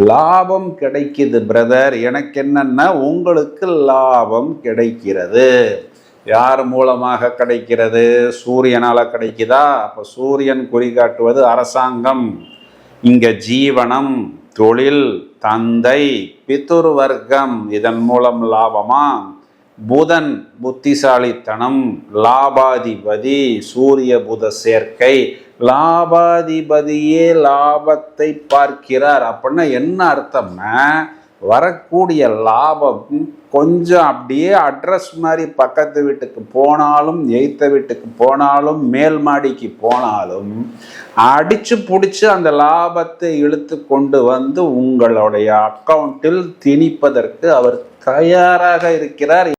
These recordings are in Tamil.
லாபம் கிடைக்குது பிரதர். எனக்கு என்னன்னா உங்களுக்கு லாபம் கிடைக்கிறது. யார் மூலமாக கிடைக்கிறது? சூரியனால கிடைக்குதா? அப்ப சூரியன் குறிகாட்டுவது அரசாங்கம். இங்க ஜீவனம், தொழில், தந்தை, பிதுர் வர்க்கம், இதன் மூலம் லாபமா? புதன் புத்திசாலித்தனம், லாபாதிபதி, சூரிய புத சேர்க்கை, லாபாதிபதியே லாபத்தை பார்க்கிறார். அப்படின்னா என்ன அர்த்தம்னா, வரக்கூடிய லாபம் கொஞ்சம் அப்படியே அட்ரஸ் மாதிரி பக்கத்து வீட்டுக்கு போனாலும், எய்த்த வீட்டுக்கு போனாலும், மேல் மாடிக்கு போனாலும் அடிச்சு பிடிச்சு அந்த லாபத்தை இழுத்து கொண்டு வந்து உங்களுடைய அக்கௌண்டில் திணிப்பதற்கு அவர் தயாராக இருக்கிறார்.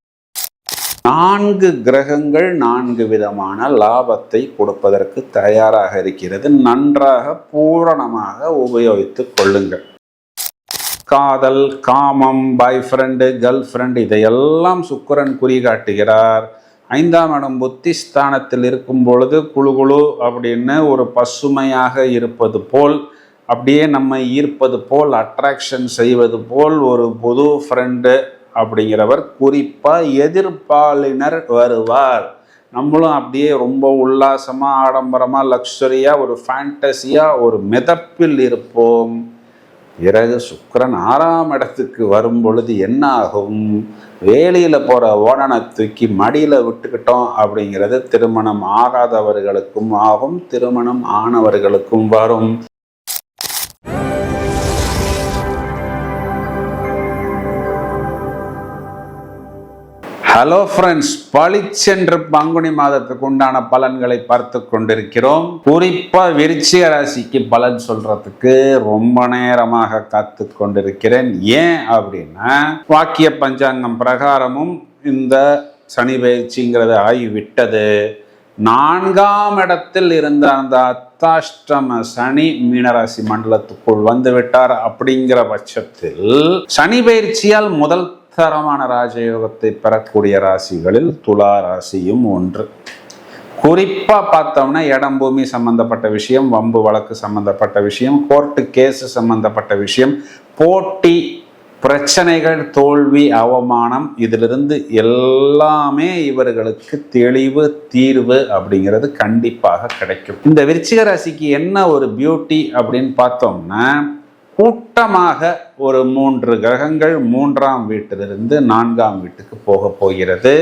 4 கிரகங்கள் 4 விதமான லாபத்தை கொடுப்பதற்கு தயாராக இருக்கிறது. நன்றாக பூரணமாக உபயோகித்துக் கொள்ளுங்கள். காதல், காமம், பாய் ஃப்ரெண்டு, கேர்ள் ஃப்ரெண்டு, இதையெல்லாம் சுக்கிரன் குறிகாட்டுகிறார். 5ஆம் இடம் புத்திஸ்தானத்தில் இருக்கும் பொழுது குழு அப்படின்னு ஒரு பசுமையாக இருப்பது போல், அப்படியே நம்ம ஈர்ப்பது போல், அட்ராக்ஷன் செய்வது போல் ஒரு புது ஃப்ரெண்டு அப்படிங்கிறவர் குறிப்பாக எதிர்பாலினர் வருவார். நம்மளும் அப்படியே ரொம்ப உல்லாசமாக, ஆடம்பரமாக, லக்ஸரியாக, ஒரு ஃபேண்டஸியாக, ஒரு மிதப்பில் இருப்போம். பிறகு சுக்கிரன் 6ஆம் இடத்துக்கு வரும் பொழுது என்ன ஆகும்? வேலியில் போகிற ஓடனை தூக்கி மடியில் விட்டுக்கிட்டோம் அப்படிங்கிறது திருமணம் ஆகாதவர்களுக்கும் ஆகும், திருமணம் ஆனவர்களுக்கும் வரும். ஹலோ ஃப்ரெண்ட்ஸ், பளிச்சென்று பங்குனி மாதத்துக்கு உண்டான பலன்களை பார்த்து கொண்டிருக்கிறோம். குறிப்பா விருச்சிக ராசிக்கு பலன் சொல்றதுக்கு ரொம்ப நேரமாக காத்து கொண்டிருக்கிறேன். ஏன் அப்படின்னா, வாக்கிய பஞ்சாங்கம் பிரகாரமும் இந்த சனி பயிற்சிங்கிறது ஆகிவிட்டது. 4ஆம் இடத்தில் இருந்த அந்த அர்த்தாஷ்டம சனி மீனராசி மண்டலத்துக்குள் வந்து விட்டார். அப்படிங்கிற பட்சத்தில் சனி பயிற்சியால் முதல் தரமான ராஜயோகத்தை பெறக்கூடிய ராசிகளில் துலா ராசியும் ஒன்று. குறிப்பா பார்த்தோம்னா, இடம் பூமி சம்பந்தப்பட்ட விஷயம், வம்பு வழக்கு சம்பந்தப்பட்ட விஷயம், கோர்ட்டு கேஸ் சம்பந்தப்பட்ட விஷயம், போட்டி, பிரச்சனைகள், தோல்வி, அவமானம், இதிலிருந்து எல்லாமே இவர்களுக்கு தெளிவு, தீர்வு அப்படிங்கிறது கண்டிப்பாக கிடைக்கும். இந்த விருச்சிக ராசிக்கு என்ன ஒரு பியூட்டி அப்படின்னு பார்த்தோம்னா, கூட்டமாக ஒரு 3 கிரகங்கள் 3ஆம் வீட்டிலிருந்து 4ஆம் வீட்டுக்கு போக போகிறது.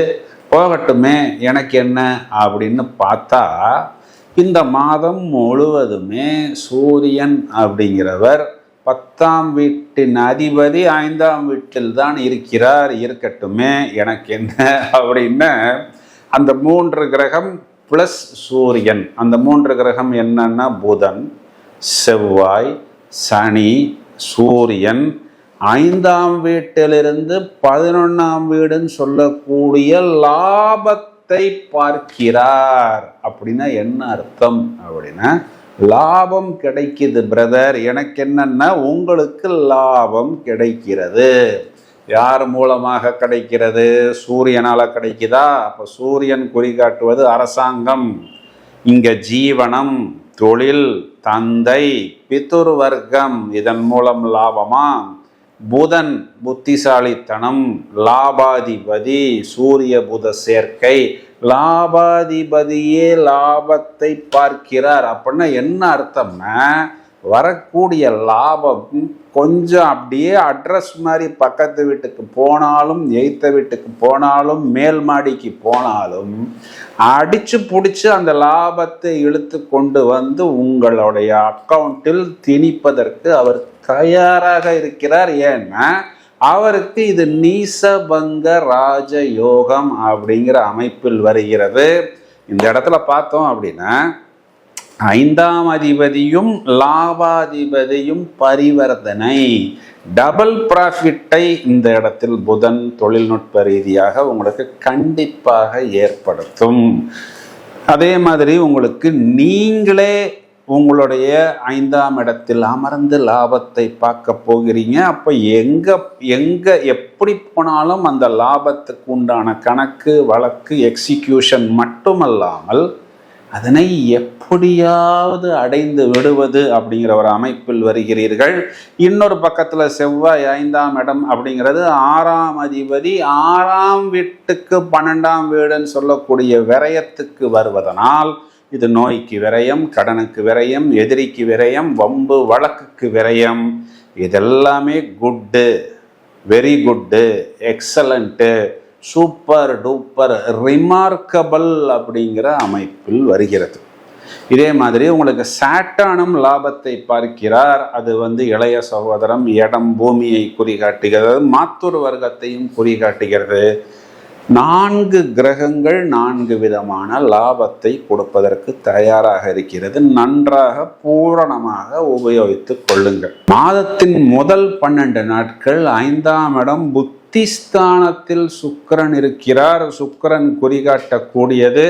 போகட்டுமே, எனக்கு என்ன அப்படின்னு பார்த்தா, இந்த மாதம் முழுவதுமே சூரியன் அப்படிங்கிறவர் 10ஆம் வீட்டின் அதிபதி 5ஆம் வீட்டில் தான் இருக்கிறார். இருக்கட்டுமே, எனக்கு என்ன அப்படின்னு அந்த 3 கிரகம் பிளஸ் சூரியன், அந்த 3 கிரகம் என்னன்னா புதன், செவ்வாய், சனி, சூரியன் 5ஆம் வீட்டிலிருந்து 11ஆம் வீடுன்னு சொல்லக்கூடிய லாபத்தை பார்க்கிறார். அப்படின்னா என்ன அர்த்தம் அப்படின்னா, லாபம் கிடைக்குது பிரதர். எனக்கு என்னன்னா உங்களுக்கு லாபம் கிடைக்கிறது. யார் மூலமாக கிடைக்கிறது? சூரியனால கிடைக்குதா? அப்ப சூரியன் குறிகாட்டுவது அரசாங்கம். இங்க ஜீவனம், தொழில், தந்தை, பிதுர் வர்க்கம், இதன் மூலம் லாபமா? புதன் புத்திசாலித்தனம், லாபாதிபதி, சூரிய புத சேர்க்கை, லாபாதிபதியே லாபத்தை பார்க்கிறார். அப்படின்னா என்ன அர்த்தம்னா, வரக்கூடிய லாபம் கொஞ்சம் அப்படியே அட்ரஸ் மாதிரி பக்கத்து வீட்டுக்கு போனாலும், எய்த்த வீட்டுக்கு போனாலும், மேல் மாடிக்கு போனாலும் அடிச்சு பிடிச்சு அந்த லாபத்தை இழுத்து கொண்டு வந்து உங்களுடைய அக்கௌண்டில் திணிப்பதற்கு அவர் தயாராக இருக்கிறார். ஏன்னா அவருக்கு இது நீசபங்க ராஜ யோகம் அப்படிங்கிற அமைப்பில் வருகிறது. இந்த இடத்துல பார்த்தோம் அப்படின்னா, 5ஆம் அதிபதியும் லாபாதிபதியும் பரிவர்த்தனை, டபுள் ப்ராஃபிட்டை இந்த இடத்தில் புதன் தொழில்நுட்ப ரீதியாக உங்களுக்கு கண்டிப்பாக ஏற்படுத்தும். அதே மாதிரி உங்களுக்கு நீங்களே உங்களுடைய 5ஆம் இடத்தில் அமர்ந்து லாபத்தை பார்க்க போகிறீங்க. அப்போ எங்க எப்படி போனாலும் அந்த லாபத்துக்கு உண்டான கணக்கு வழக்கு எக்ஸிக்யூஷன் மட்டுமல்லாமல் அதனை எப்படியாவது அடைந்து விடுவது அப்படிங்கிற ஒரு அமைப்பில் வருகிறீர்கள். இன்னொரு பக்கத்தில் செவ்வாய் 5ஆம் இடம் அப்படிங்கிறது 6ஆம் அதிபதி 6ஆம் வீட்டுக்கு 12ஆம் வீடுன்னு சொல்லக்கூடிய விரயத்துக்கு வருவதனால் இது நோய்க்கு விரயம், கடனுக்கு விரயம், எதிரிக்கு விரயம், வம்பு வழக்குக்கு விரயம். இதெல்லாமே good, very good, excellent, super duper, remarkable அப்படிங்கிற அமைப்பில் வருகிறது. இதே மாதிரி உங்களுக்கு சாட்டர்னும் லாபத்தை பார்க்கிறார். அது இளைய சகோதரம், இடம், பூமியை குறிகாட்டுகிறது, மாத்தூர் வர்க்கத்தையும் குறிகாட்டுகிறது. 4 கிரகங்கள் 4 விதமான லாபத்தை கொடுப்பதற்கு தயாராக இருக்கிறது. நன்றாக பூரணமாக உபயோகித்துக் கொள்ளுங்கள். மாதத்தின் முதல் 12 நாட்கள் 5ஆம் இடம் புத்திஸ்தானத்தில் சுக்கிரன் இருக்கிறார். சுக்கிரன் குறிகாட்டக்கூடியது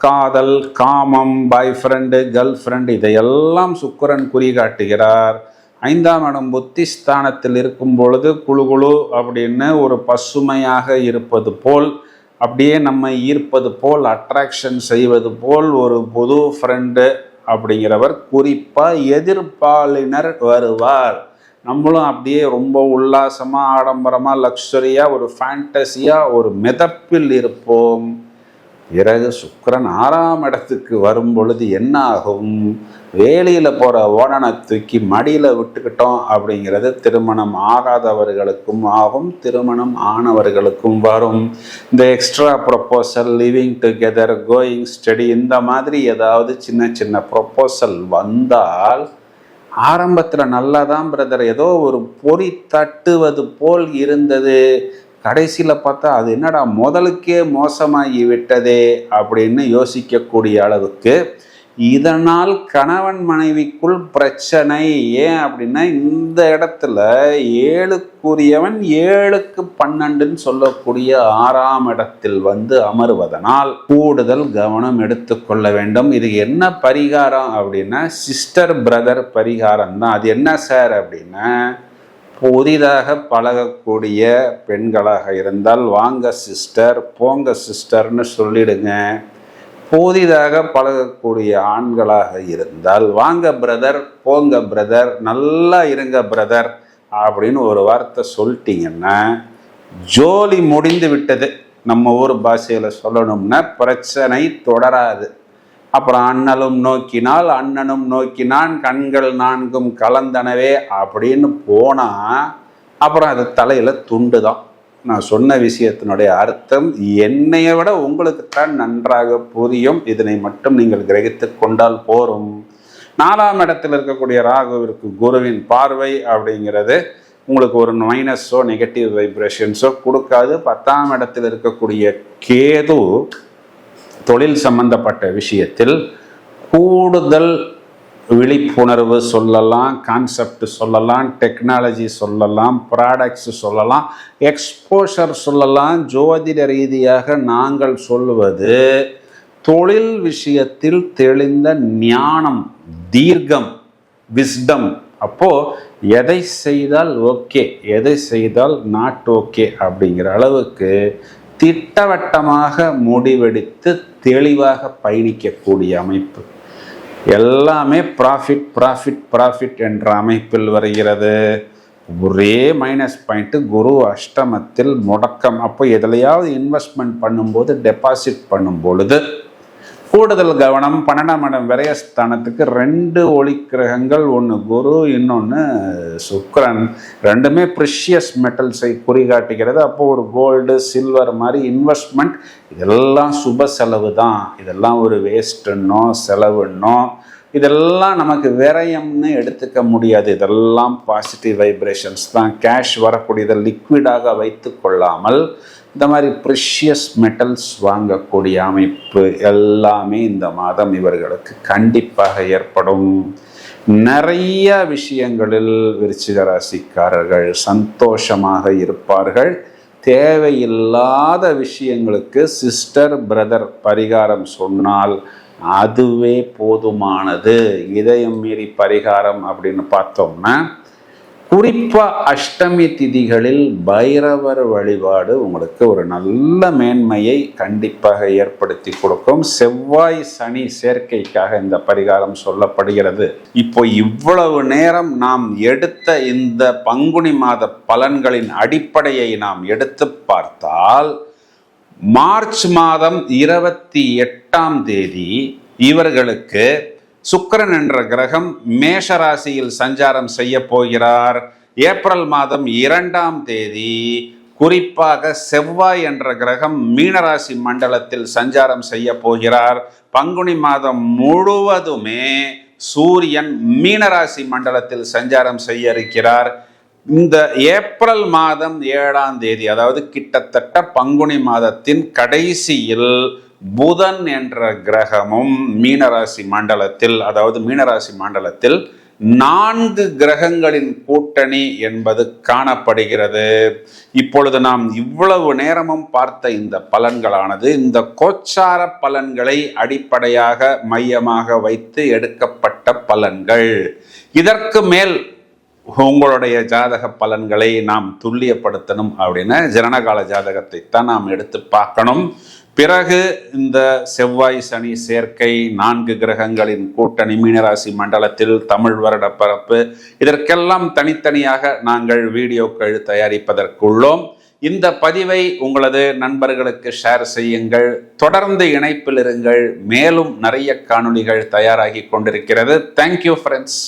காதல், காமம், பாய் ஃப்ரெண்டு, கேர்ள் ஃப்ரெண்ட், இதையெல்லாம் சுக்கிரன் குறிகாட்டுகிறார். 5ஆம் இடம் புத்திஸ்தானத்தில் இருக்கும் பொழுது குழு குழு அப்படின்னு ஒரு பசுமையாக இருப்பது போல், அப்படியே நம்ம ஈர்ப்பது போல், அட்ராக்ஷன் செய்வது போல் ஒரு புது ஃப்ரெண்டு அப்படிங்கிறவர் குறிப்பாக எதிர்பாலினர் வருவார். நம்மளும் அப்படியே ரொம்ப உல்லாசமாக, ஆடம்பரமாக, லக்ஸரியாக, ஒரு ஃபேண்டஸியாக, ஒரு மிதப்பில் இருப்போம். பிறகு சுக்கிரன் 6ஆம் இடத்துக்கு வரும் பொழுது என்ன ஆகும்? வேலியில் போகிற ஓடனை தூக்கி மடியில் விட்டுக்கிட்டோம் அப்படிங்கிறது திருமணம் ஆகாதவர்களுக்கும் ஆகும், திருமணம் ஆனவர்களுக்கும் வரும். இந்த extra proposal, living together, going study, இந்த மாதிரி ஏதாவது சின்ன சின்ன ப்ரொப்போசல் வந்தால் ஆரம்பத்தில் நல்லா தான் பிரதர், ஏதோ ஒரு பொறி தட்டுவது போல் இருந்தது, கடைசியில் பார்த்தா அது என்னடா முதலுக்கே மோசமாகி விட்டதே அப்படின்னு யோசிக்கக்கூடிய அளவுக்கு. இதனால் கணவன் மனைவிக்குள் பிரச்சனை. ஏன் அப்படின்னா இந்த இடத்துல 7க்குரியவன் 7க்கு 12ன்னு சொல்லக்கூடிய 6ஆம் இடத்தில் அமருவதனால் கூடுதல் கவனம் எடுத்துக்கொள்ள வேண்டும். இது என்ன பரிகாரம் அப்படின்னா சிஸ்டர் பிரதர் பரிகாரம் தான். அது என்ன சார் அப்படின்னா, புதிதாக பழகக்கூடிய பெண்களாக இருந்தால் வாங்க சிஸ்டர், போங்க சிஸ்டர்னு சொல்லிடுங்க. புதிதாக பழகக்கூடிய ஆண்களாக இருந்தால் வாங்க பிரதர், போங்க பிரதர், நல்லா இருங்க பிரதர் அப்படின்னு ஒரு வார்த்தை சொல்லிட்டீங்கன்னா ஜோலி முடிந்து விட்டது. நம்ம ஊர் பாஷையில் சொல்லணும்னா பிரச்சனை தொடராது. அப்புறம் அண்ணலும் நோக்கினால் அண்ணனும் நோக்கினான், கண்கள் 4ம் கலந்தனவே அப்படின்னு போனால் அப்புறம் அது தலையில் துண்டு தான். நான் சொன்ன விஷயத்தினுடைய அர்த்தம் என்னையை விட உங்களுக்கு தான் நன்றாக புரியும். இதனை மட்டும் நீங்கள் கிரகித்து கொண்டால் போரும். 4ஆம் இடத்தில் இருக்கக்கூடிய ராகுவிற்கு குருவின் பார்வை அப்படிங்கிறது உங்களுக்கு ஒரு மைனஸோ நெகட்டிவ் வைப்ரேஷன்ஸோ கொடுக்காது. 10ஆம் இடத்தில் இருக்கக்கூடிய கேது தொழில் சம்பந்தப்பட்ட விஷயத்தில் கூடுதல் விழிப்புணர்வு சொல்லலாம், கான்செப்ட் சொல்லலாம், டெக்னாலஜி சொல்லலாம், ப்ராடக்ட்ஸ் சொல்லலாம், எக்ஸ்போஷர் சொல்லலாம். ஜோதிட ரீதியாக நாங்கள் சொல்லுவது தொழில் விஷயத்தில் தெளிந்த ஞானம், தீர்க்கம், விஸ்டம். அப்போது எதை செய்தால் ஓகே, எதை செய்தால் நாட் ஓகே அப்படிங்கிற அளவுக்கு திட்டவட்டமாக முடிவெடுத்து தெளிவாக பயணிக்கக்கூடிய அமைப்பு. எல்லாமே ப்ராஃபிட் ப்ராஃபிட் ப்ராஃபிட் என்ற அமைப்பில் வருகிறது. ஒரே மைனஸ் பாயிண்ட்டு, குரு அஷ்டமத்தில் முடக்கம். அப்போ எதுலையாவது இன்வெஸ்ட்மெண்ட் பண்ணும்போது, டெபாசிட் பண்ணும் பொழுது கூடுதல் கவனம். 12ஆம் இடம் விரயஸ்தானத்துக்கு 2 ஒளி கிரகங்கள், ஒன்று குரு, இன்னொன்று சுக்கிரன். ரெண்டுமே ப்ரிஷியஸ் மெட்டல்ஸை குறிகாட்டுகிறது. அப்போது ஒரு கோல்டு, சில்வர் மாதிரி இன்வெஸ்ட்மெண்ட் இதெல்லாம் சுப செலவு தான். இதெல்லாம் ஒரு வேஸ்ட்டுன்னோ செலவுன்னோ இதெல்லாம் நமக்கு விரயம்னு எடுத்துக்க முடியாது. இதெல்லாம் பாசிட்டிவ் வைப்ரேஷன்ஸ் தான். கேஷ் வரக்கூடியதை லிக்விடாக வைத்து கொள்ளாமல் இந்த மாதிரி ப்ரிஷியஸ் மெட்டல்ஸ் வாங்கக்கூடிய அமைப்பு எல்லாமே இந்த மாதம் இவர்களுக்கு கண்டிப்பாக ஏற்படும். நிறைய விஷயங்களில் விருச்சிக ராசிக்காரர்கள் சந்தோஷமாக இருப்பார்கள். தேவையில்லாத விஷயங்களுக்கு சிஸ்டர் பிரதர் பரிகாரம் சொன்னால் அதுவே போதுமானது. இதயம் மீறி பரிகாரம் அப்படின்னு பார்த்தோம்னா குறிப்பா அஷ்டமி திதிகளில் பைரவர் வழிபாடு உங்களுக்கு ஒரு நல்ல மேன்மையை கண்டிப்பாக ஏற்படுத்தி கொடுக்கும். செவ்வாய் சனி சேர்க்கைக்காக இந்த பரிகாரம் சொல்லப்படுகிறது. இப்போ இவ்வளவு நேரம் நாம் எடுத்த இந்த பங்குனி மாத பலன்களின் அடிப்படையை நாம் எடுத்து பார்த்தால், மார்ச் மாதம் 28ஆம் தேதி இவர்களுக்கு சுக்கிரன் என்ற கிரகம் மேஷ ராசியில் சஞ்சாரம் செய்ய போகிறார். ஏப்ரல் மாதம் 2ஆம் தேதி குறிப்பாக செவ்வாய் என்ற கிரகம் மீனராசி மண்டலத்தில் சஞ்சாரம் செய்ய போகிறார். பங்குனி மாதம் முழுவதுமே சூரியன் மீனராசி மண்டலத்தில் சஞ்சாரம் செய்ய இருக்கிறார். இந்த ஏப்ரல் மாதம் 7ஆம் தேதி, அதாவது கிட்டத்தட்ட பங்குனி மாதத்தின் கடைசியில் புதன் என்ற கிரகமும் மீனராசி மண்டலத்தில், அதாவது மீனராசி மண்டலத்தில் 4 கிரகங்களின் கூட்டணி என்பது காணப்படுகிறது. இப்பொழுது நாம் இவ்வளவு நேரமும் பார்த்த இந்த பலன்களானது இந்த கோச்சார பலன்களை அடிப்படையாக மையமாக வைத்து எடுக்கப்பட்ட பலன்கள். இதற்கு மேல் உங்களுடைய ஜாதக பலன்களை நாம் துல்லியப்படுத்தணும் அப்படின்னா ஜனனகால ஜாதகத்தை தான் நாம் எடுத்து பார்க்கணும். பிறகு இந்த செவ்வாய் சனி சேர்க்கை, 4 கிரகங்களின் கூட்டணி மீனராசி மண்டலத்தில், தமிழ் வருட பிறப்பு, இதற்கெல்லாம் தனித்தனியாக நாங்கள் வீடியோக்கள் தயாரிப்பதற்குள்ளோம். இந்த பதிவை உங்களது நண்பர்களுக்கு ஷேர் செய்யுங்கள். தொடர்ந்து இணைப்பில் இருங்கள். மேலும் நிறைய காணொளிகள் தயாராகி கொண்டிருக்கிறது. Thank you friends.